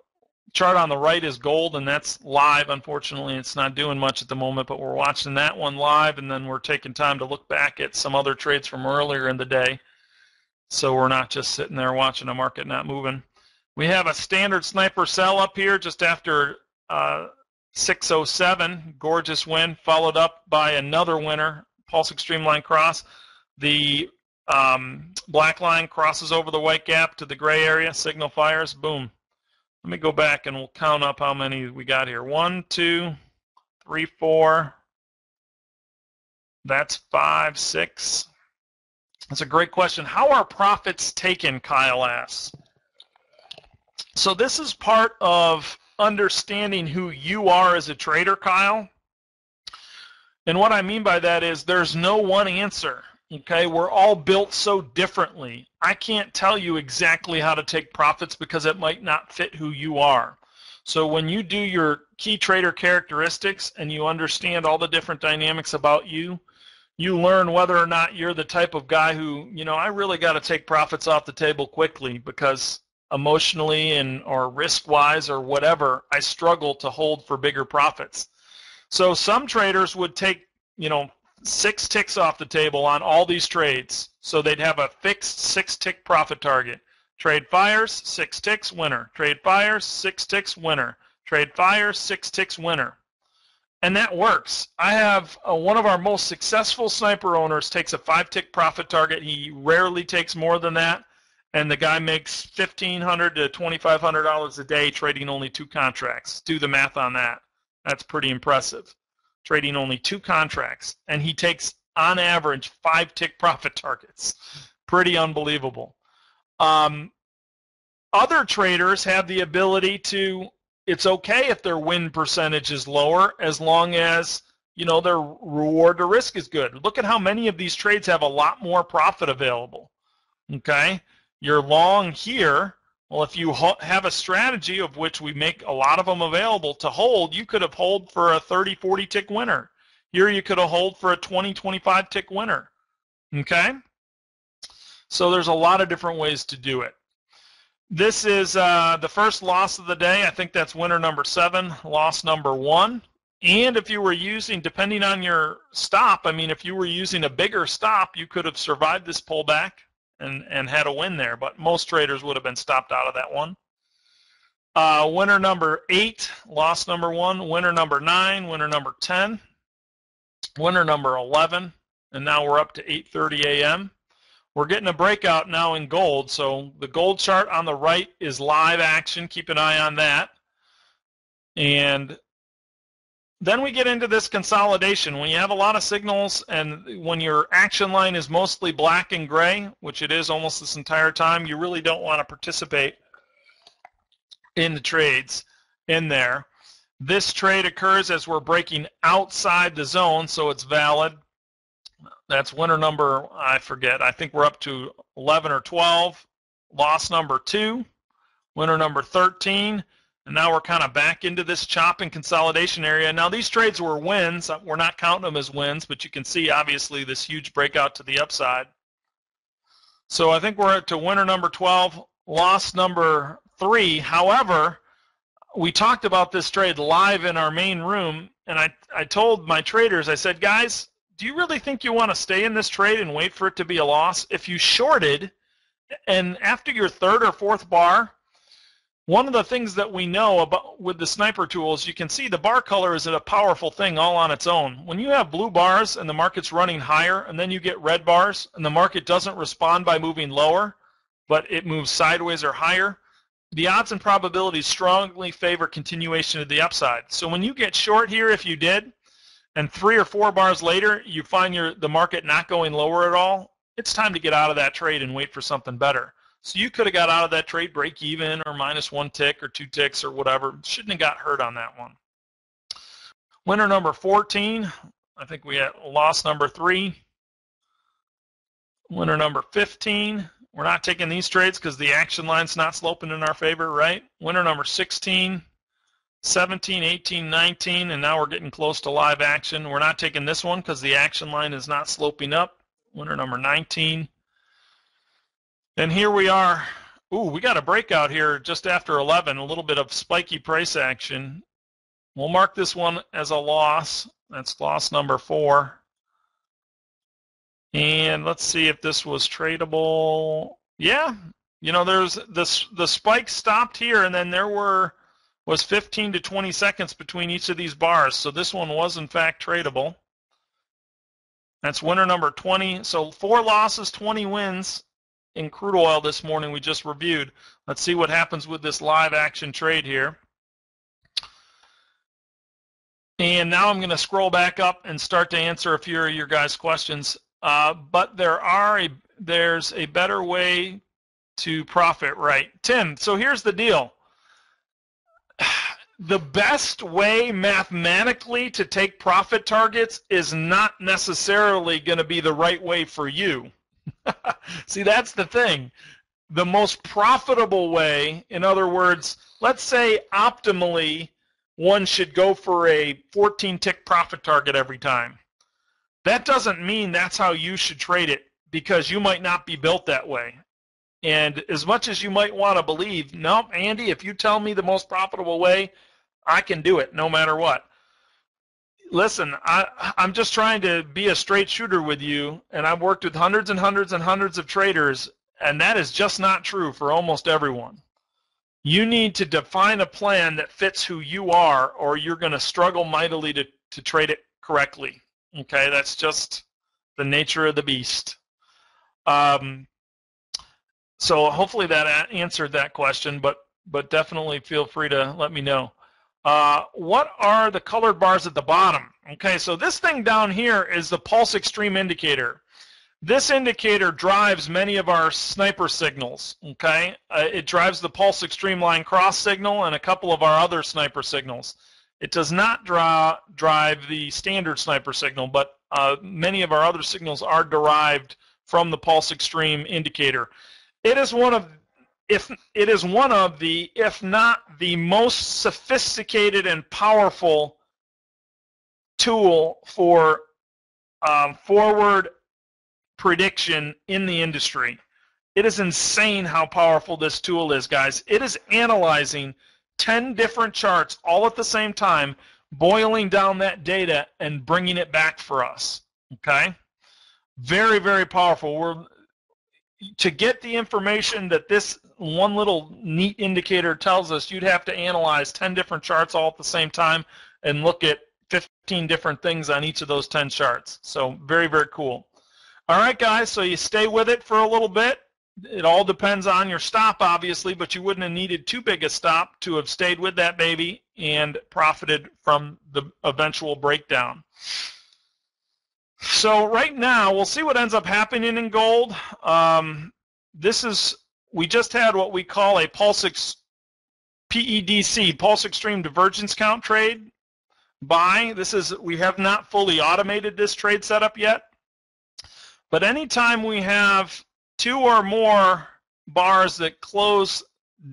chart on the right is gold, and that's live. Unfortunately, it's not doing much at the moment, but we're watching that one live, and then we're taking time to look back at some other trades from earlier in the day. So we're not just sitting there watching a market not moving. We have a standard sniper sell up here just after 6:07. Gorgeous win, followed up by another winner, pulse extreme line cross. The black line crosses over the white gap to the gray area, signal fires, boom. Let me go back and we'll count up how many we got here. 1, 2, 3, 4. That's 5, 6. That's a great question. How are profits taken, Kyle asks. So this is part of understanding who you are as a trader, Kyle. And what I mean by that is there's no one answer. Okay, we're all built so differently. I can't tell you exactly how to take profits because it might not fit who you are. So when you do your key trader characteristics and you understand all the different dynamics about you, you learn whether or not you're the type of guy who, I really got to take profits off the table quickly because emotionally or risk-wise or whatever, I struggle to hold for bigger profits. So some traders would take, 6 ticks off the table on all these trades. So they'd have a fixed 6-tick profit target. Trade fires, 6 ticks, winner. Trade fires, 6 ticks, winner. Trade fires, 6 ticks, winner. And that works. I have one of our most successful sniper owners takes a 5-tick profit target. He rarely takes more than that. And the guy makes $1,500 to $2,500 a day trading only 2 contracts. Do the math on that. That's pretty impressive. Trading only 2 contracts. And he takes, on average, 5-tick profit targets. Pretty unbelievable. Other traders have the ability to, it's okay if their win percentage is lower as long as, their reward to risk is good. Look at how many of these trades have a lot more profit available. Okay? You're long here. Well, if you have a strategy of which we make a lot of them available to hold, you could have hold for a 30, 40 tick winner. Here you could have hold for a 20, 25 tick winner. Okay? So there's a lot of different ways to do it. This is the first loss of the day. I think that's winner number 7, loss number 1. And if you were using, depending on your stop, if you were using a bigger stop, you could have survived this pullback and had a win there. But most traders would have been stopped out of that one. Winner number 8, loss number 1. Winner number 9, winner number 10. Winner number 11. And now we're up to 8:30 a.m. We're getting a breakout now in gold, so the gold chart on the right is live action. Keep an eye on that. And then we get into this consolidation. When you have a lot of signals and when your action line is mostly black and gray, which it is almost this entire time, you really don't want to participate in the trades in there. This trade occurs as we're breaking outside the zone, so it's valid. That's winner number, I forget, I think we're up to 11 or 12. Loss number 2, winner number 13. And now we're kind of back into this chop and consolidation area. Now these trades were wins. We're not counting them as wins, but you can see obviously this huge breakout to the upside. So I think we're up to winner number 12, loss number 3. However, we talked about this trade live in our main room, and I told my traders, I said, guys, do you really think you want to stay in this trade and wait for it to be a loss? If you shorted, and after your 3rd or 4th bar, one of the things that we know about with the sniper tools, you can see the bar color is a powerful thing all on its own. When you have blue bars and the market's running higher, and then you get red bars, and the market doesn't respond by moving lower, but it moves sideways or higher, the odds and probabilities strongly favor continuation of the upside. So when you get short here, if you did, and 3 or 4 bars later, you find the market not going lower at all, it's time to get out of that trade and wait for something better. So you could have got out of that trade break even or minus 1 tick or 2 ticks or whatever. Shouldn't have got hurt on that one. Winner number 14, I think we had loss number 3. Winner number 15. We're not taking these trades because the action line's not sloping in our favor, right? Winner number 16. 17, 18, 19, and now we're getting close to live action. We're not taking this one because the action line is not sloping up. Winner number 19. And here we are. Ooh, we got a breakout here just after 11, a little bit of spiky price action. We'll mark this one as a loss. That's loss number 4. And let's see if this was tradable. Yeah, there's the spike stopped here, and then there was 15 to 20 seconds between each of these bars. So this one was, in fact, tradable. That's winner number 20. So 4 losses, 20 wins in crude oil this morning we just reviewed. Let's see what happens with this live action trade here. And now I'm going to scroll back up and start to answer a few of your guys' questions. But there's a better way to profit, right? Tim, so here's the deal. The best way mathematically to take profit targets is not necessarily going to be the right way for you. See, that's the thing. the most profitable way, in other words, let's say optimally one should go for a 14-tick profit target every time. That doesn't mean that's how you should trade it, because you might not be built that way. And as much as you might want to believe, nope, Andy, if you tell me the most profitable way, I can do it no matter what. Listen, I'm just trying to be a straight shooter with you, and I've worked with hundreds and hundreds and hundreds of traders, and that is just not true for almost everyone. You need to define a plan that fits who you are, or you're going to struggle mightily to trade it correctly. Okay, that's just the nature of the beast. So hopefully that answered that question, but definitely feel free to let me know. What are the colored bars at the bottom? Okay, so this thing down here is the pulse extreme indicator. This indicator drives many of our sniper signals, okay? It drives the pulse extreme line cross signal and a couple of our other sniper signals. It does not drive the standard sniper signal, but many of our other signals are derived from the pulse extreme indicator. It is one of the, if not the most sophisticated and powerful tool for forward prediction in the industry. It is insane how powerful this tool is, guys. It is analyzing 10 different charts all at the same time, boiling down that data and bringing it back for us, okay? Very, very powerful. To get the information that this one little neat indicator tells us, you'd have to analyze 10 different charts all at the same time and look at 15 different things on each of those 10 charts. So very, very cool. All right, guys, so you stay with it for a little bit. It all depends on your stop, obviously, but you wouldn't have needed too big a stop to have stayed with that baby and profited from the eventual breakdown. So right now, we'll see what ends up happening in gold. We just had what we call a PEDC, Pulse Extreme Divergence Count trade buy. We have not fully automated this trade setup yet. But anytime we have two or more bars that close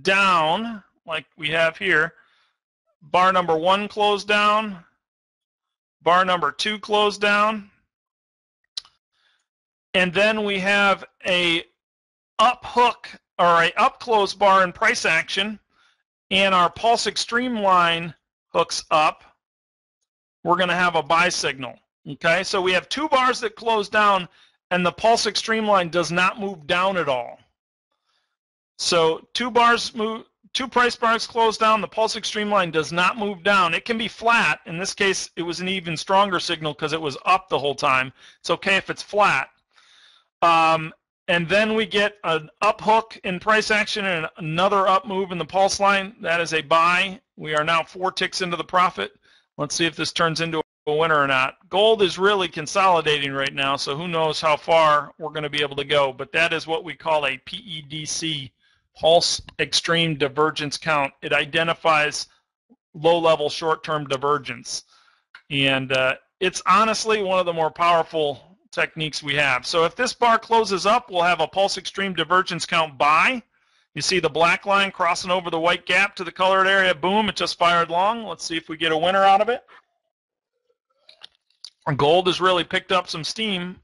down, like we have here, bar number 1 closed down, bar number 2 closed down, and then we have a up hook or a up close bar in price action, and our pulse extreme line hooks up, we're going to have a buy signal. Okay, so we have 2 bars that close down, and the pulse extreme line does not move down at all. So 2 price bars close down, the pulse extreme line does not move down. It can be flat. In this case, it was an even stronger signal because it was up the whole time. It's okay if it's flat. And then we get an up hook in price action and another up move in the pulse line. That is a buy. We are now 4 ticks into the profit. Let's see if this turns into a winner or not. Gold is really consolidating right now, so who knows how far we're going to be able to go. But that is what we call a PEDC, Pulse Extreme Divergence Count. It identifies low-level short-term divergence. And it's honestly one of the more powerful techniques we have. So if this bar closes up, we'll have a Pulse Extreme Divergence Count buy. You see the black line crossing over the white gap to the colored area. Boom, it just fired long. Let's see if we get a winner out of it. Gold has really picked up some steam.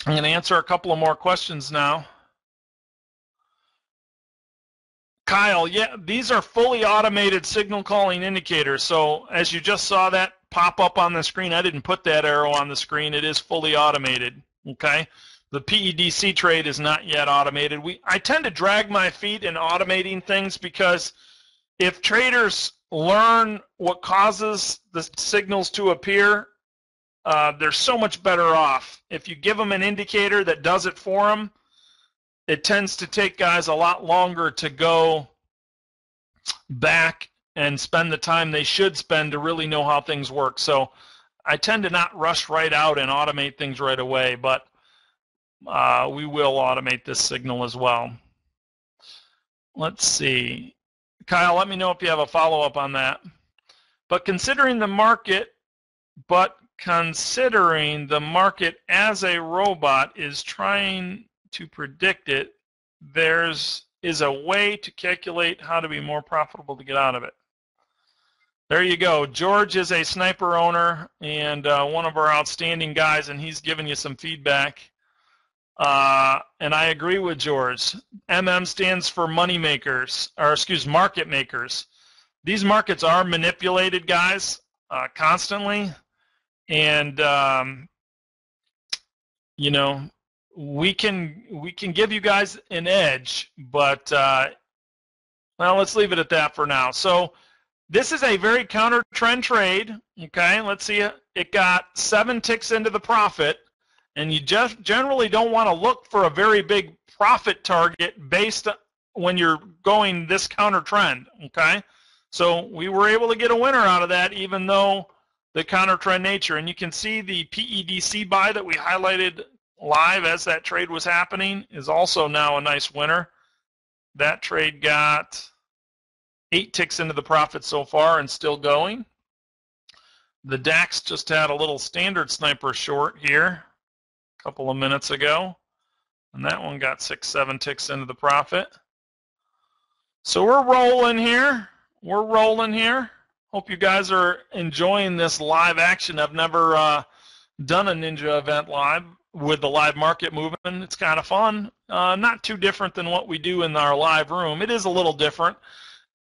I'm going to answer a couple of more questions now. Kyle, yeah, these are fully automated signal calling indicators. So as you just saw that pop up on the screen, I didn't put that arrow on the screen. It is fully automated. Okay, the PEDC trade is not yet automated. I tend to drag my feet in automating things because if traders learn what causes the signals to appear, they're so much better off. If you give them an indicator that does it for them, it tends to take guys a lot longer to go back and spend the time they should spend to really know how things work. So I tend to not rush right out and automate things right away, but we will automate this signal as well. Let's see. Kyle, let me know if you have a follow-up on that. But considering the market considering the market as a robot is trying to predict it, there's a way to calculate how to be more profitable to get out of it. There you go. George is a sniper owner and one of our outstanding guys, and he's giving you some feedback. And I agree with George. MM stands for money makers, or market makers. These markets are manipulated, guys, constantly. And you know, we can give you guys an edge, but well, let's leave it at that for now. So this is a very counter trend trade. Okay, let's see it got 7 ticks into the profit, and you just generally don't want to look for a very big profit target based when you're going this counter trend. Okay, so we were able to get a winner out of that, even though the counter trend nature. And you can see the PEDC buy that we highlighted live as that trade was happening is also now a nice winner. That trade got 8 ticks into the profit so far and still going. The DAX just had a little standard sniper short here a couple of minutes ago, and that one got 6-7 ticks into the profit. So we're rolling here. We're rolling here. Hope you guys are enjoying this live action. I've never done a Ninja event live with the live market moving. It's kind of fun. Not too different than what we do in our live room. It is a little different.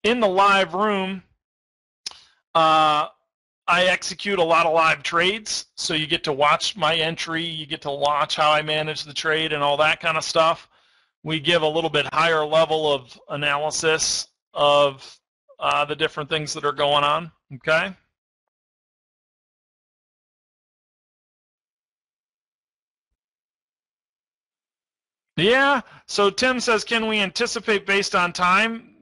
In the live room, I execute a lot of live trades, so you get to watch my entry, you get to watch how I manage the trade and all that kind of stuff. We give a little bit higher level of analysis of the different things that are going on, okay? Yeah, so Tim says, can we anticipate based on time?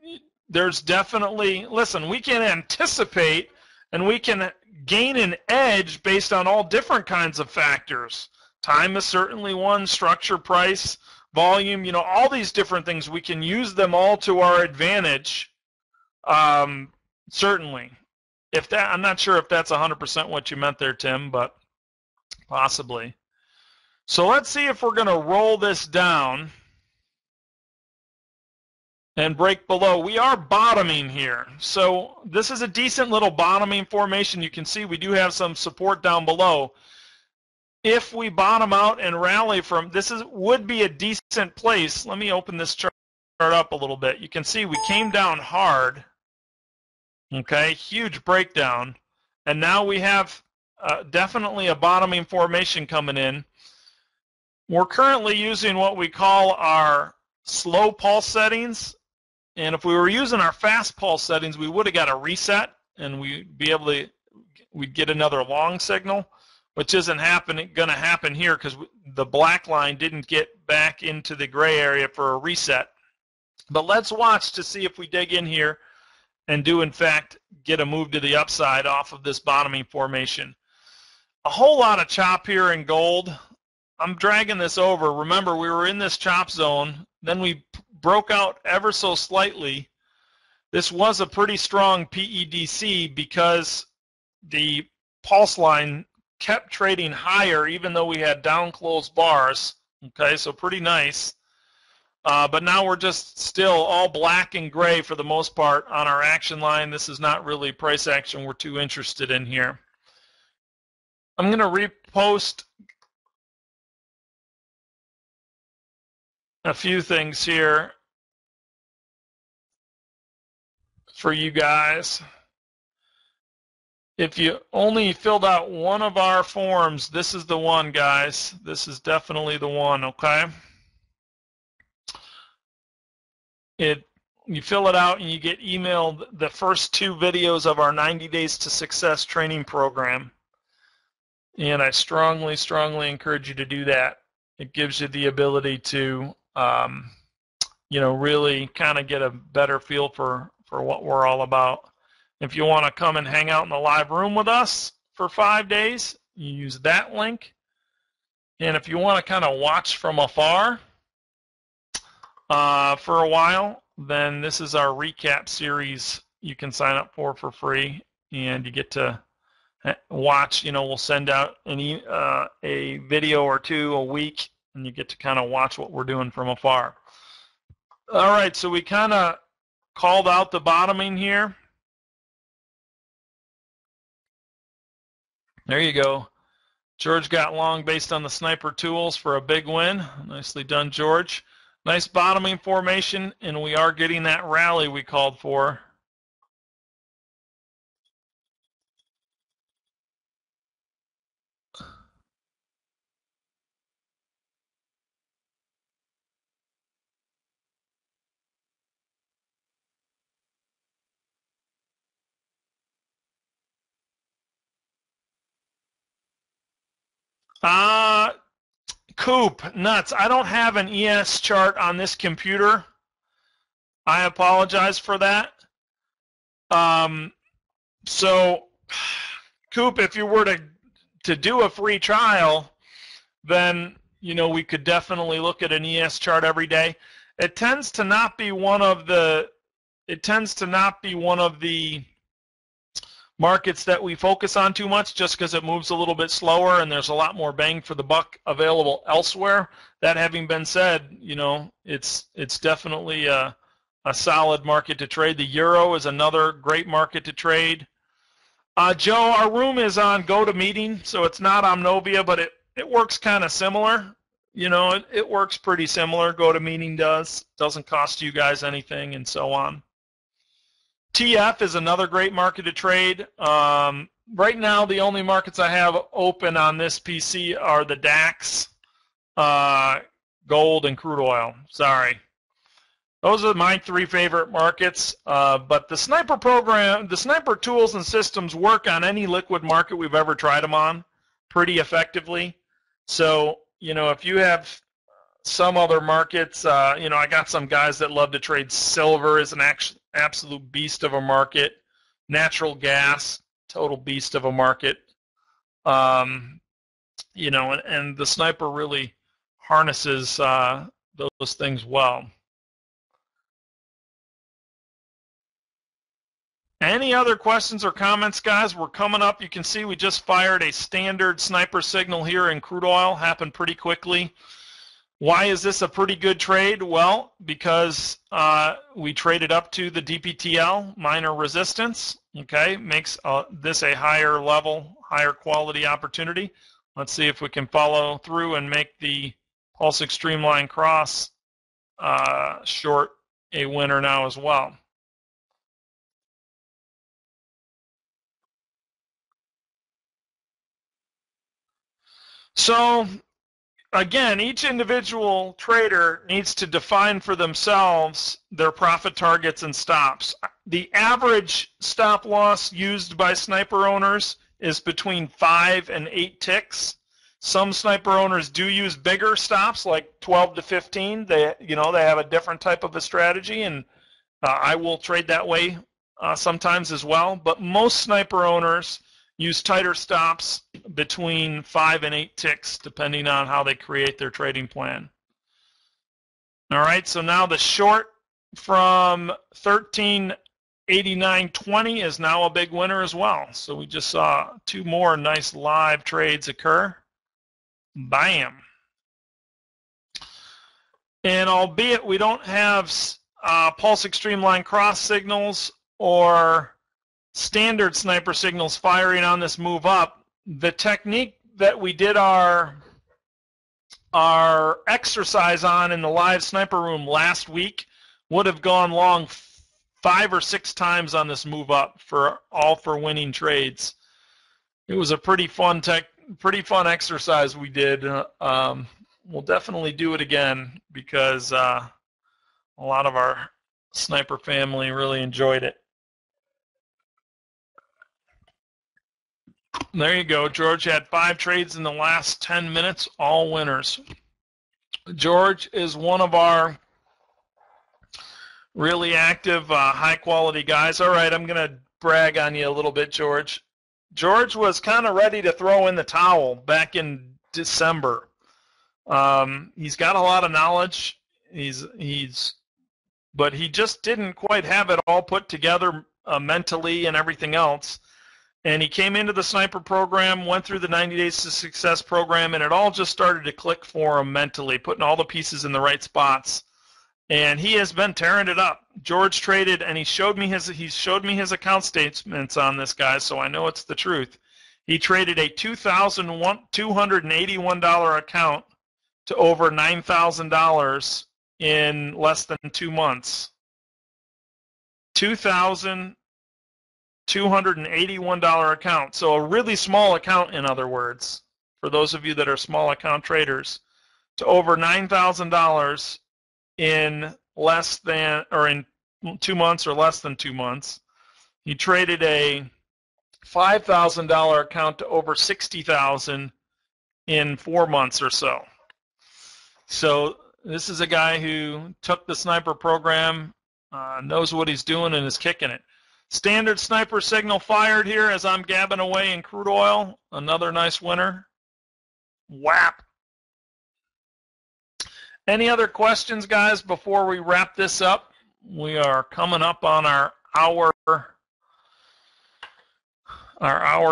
There's definitely, listen, we can anticipate and we can gain an edge based on all different kinds of factors. Time is certainly one, structure, price, volume, you know, all these different things. We can use them all to our advantage. Certainly. If that, I'm not sure if that's 100% what you meant there, Tim, but possibly. So let's see if we're going to roll this down and break below. We are bottoming here. So this is a decent little bottoming formation. You can see we do have some support down below. If we bottom out and rally from, would be a decent place. Let me open this chart up a little bit. You can see we came down hard. Okay, huge breakdown, and now we have definitely a bottoming formation coming in. We're currently using what we call our slow pulse settings, and if we were using our fast pulse settings, we would have got a reset, and we'd get another long signal, which isn't going to happen here because the black line didn't get back into the gray area for a reset. But let's watch to see if we dig in here and do, in fact, get a move to the upside off of this bottoming formation. A whole lot of chop here in gold. I'm dragging this over. Remember, we were in this chop zone. Then we broke out ever so slightly. This was a pretty strong PEDC because the pulse line kept trading higher even though we had down closed bars. Okay, so pretty nice. But now we're just still all black and gray for the most part on our action line. This is not really price action we're too interested in here. I'm going to repost a few things here for you guys. If you only filled out one of our forms, this is the one, guys. This is definitely the one, okay? You fill it out and you get emailed the first 2 videos of our 90 Days to Success training program. And I strongly, strongly encourage you to do that. It gives you the ability to, you know, really kind of get a better feel for what we're all about. If you want to come and hang out in the live room with us for 5 days, you use that link. And if you want to kind of watch from afar, for a while, then this is our recap series you can sign up for free, and you get to watch, we'll send out a video or two a week, and you get to kind of watch what we're doing from afar. All right, so we kind of called out the bottoming here. There you go. George got long based on the sniper tools for a big win. Nicely done, George. Nice bottoming formation, and we are getting that rally we called for. Coop, nuts. I don't have an ES chart on this computer. I apologize for that. So, Coop, if you were to do a free trial, then we could definitely look at an ES chart every day. It tends to not be one of the markets that we focus on too much, just because it moves a little bit slower and there's a lot more bang for the buck available elsewhere. That having been said, it's definitely a solid market to trade. The euro is another great market to trade. Joe, our room is on GoToMeeting, so it's not Omnovia, but it works kind of similar. It works pretty similar. GoToMeeting doesn't cost you guys anything, and so on. TF is another great market to trade. Right now, the only markets I have open on this PC are the DAX, gold, and crude oil. Sorry. Those are my three favorite markets. But the sniper program, the sniper tools and systems work on any liquid market we've ever tried them on pretty effectively. So, if you have some other markets, I got some guys that love to trade silver as an absolute beast of a market. Natural gas, total beast of a market. And the sniper really harnesses those things well. Any other questions or comments, guys? We're coming up. You can see we just fired a standard sniper signal here in crude oil. Happened pretty quickly. Why is this a pretty good trade? Well, because we traded up to the DPTL minor resistance. Okay, makes this a higher level, higher quality opportunity. Let's see if we can follow through and make the Pulse Extreme Line Cross short a winner now as well. So, again, each individual trader needs to define for themselves their profit targets and stops. The average stop loss used by sniper owners is between 5 and 8 ticks. Some sniper owners do use bigger stops, like 12 to 15. They have a different type of a strategy, and I will trade that way sometimes as well. But most sniper owners use tighter stops between 5 and 8 ticks, depending on how they create their trading plan. All right, so now the short from 1389.20 is now a big winner as well. So we just saw 2 more nice live trades occur. Bam. And albeit we don't have Pulse Extreme Line Cross signals or standard sniper signals firing on this move up, the technique that we did our exercise on in the live sniper room last week would have gone long 5 or 6 times on this move up for winning trades. It was a pretty fun exercise we did. We'll definitely do it again because a lot of our sniper family really enjoyed it. There you go. George had 5 trades in the last 10 minutes, all winners. George is one of our really active, high-quality guys. All right, I'm going to brag on you a little bit, George. George was kind of ready to throw in the towel back in December. He's got a lot of knowledge. But he just didn't quite have it all put together mentally and everything else. And he came into the sniper program, went through the 90 Days to Success program, and it all just started to click for him mentally, putting all the pieces in the right spots. And he has been tearing it up. George traded, and he showed me his account statements on this guy, so I know it's the truth. He traded a $2,281 account to over $9,000 in less than 2 months. $2,281 account. So a really small account, in other words, for those of you that are small account traders, to over $9,000 in less than, or in 2 months or less than 2 months. He traded a $5,000 account to over $60,000 in 4 months or so. So this is a guy who took the sniper program, knows what he's doing, and is kicking it. Standard sniper signal fired here as I'm gabbing away in crude oil. Another nice winner. Whap. Any other questions, guys, before we wrap this up? We are coming up on our hour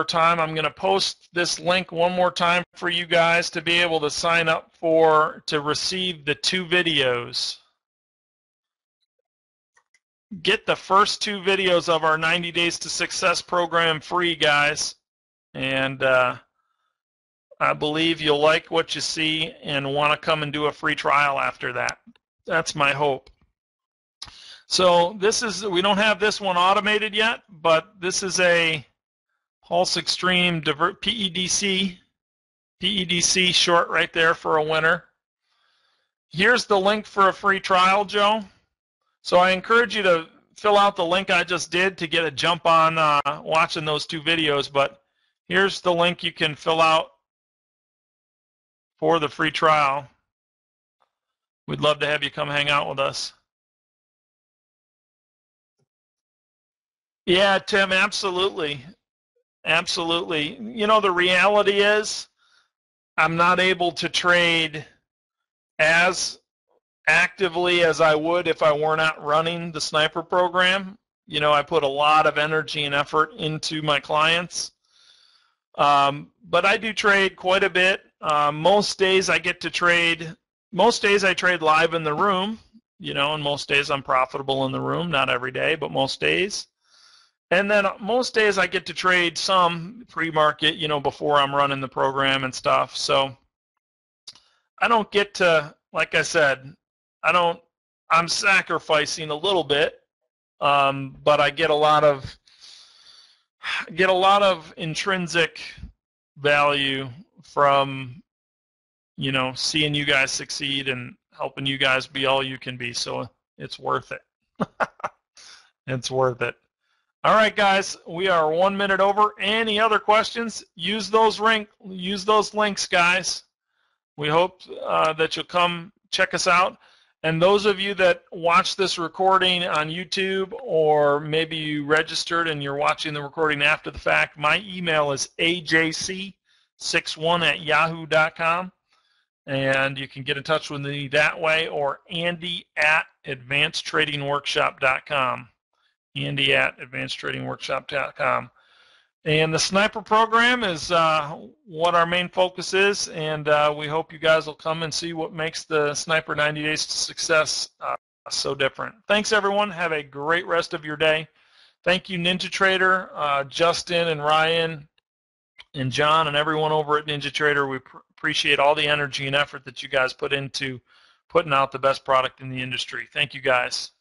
time. I'm going to post this link one more time for you guys to be able to sign up to receive the 2 videos. Get the first 2 videos of our 90 Days to Success program free, guys. And I believe you'll like what you see and want to come and do a free trial after that. That's my hope. So we don't have this one automated yet, but this is a Pulse Extreme PEDC short right there for a winner. Here's the link for a free trial, Joe. So I encourage you to fill out the link I just did to get a jump on watching those 2 videos, but here's the link you can fill out for the free trial. We'd love to have you come hang out with us. Yeah, Tim, absolutely. Absolutely. You know, the reality is I'm not able to trade as actively as I would if I were not running the sniper program. You know, I put a lot of energy and effort into my clients. But I do trade quite a bit. Most days I get to trade, most days I trade live in the room, you know, and most days I'm profitable in the room, not every day, but most days. And then most days I get to trade some pre-market, you know, before I'm running the program and stuff. So I don't get to, like I said, I'm sacrificing a little bit, but I get a lot of intrinsic value from, you know, seeing you guys succeed and helping you guys be all you can be. So it's worth it. It's worth it. All right, guys, we are 1 minute over. Any other questions? Use those links, guys. We hope that you'll come check us out. And those of you that watch this recording on YouTube, or maybe you registered and you're watching the recording after the fact, my email is ajc61@yahoo.com. And you can get in touch with me that way, or Andy@advancedtradingworkshop.com. Andy@advancedtradingworkshop.com. And the sniper program is what our main focus is, and we hope you guys will come and see what makes the Sniper 90 Days to Success so different. Thanks, everyone. Have a great rest of your day. Thank you, Ninja Trader, Justin and Ryan and John and everyone over at Ninja Trader. We appreciate all the energy and effort that you guys put into putting out the best product in the industry. Thank you, guys.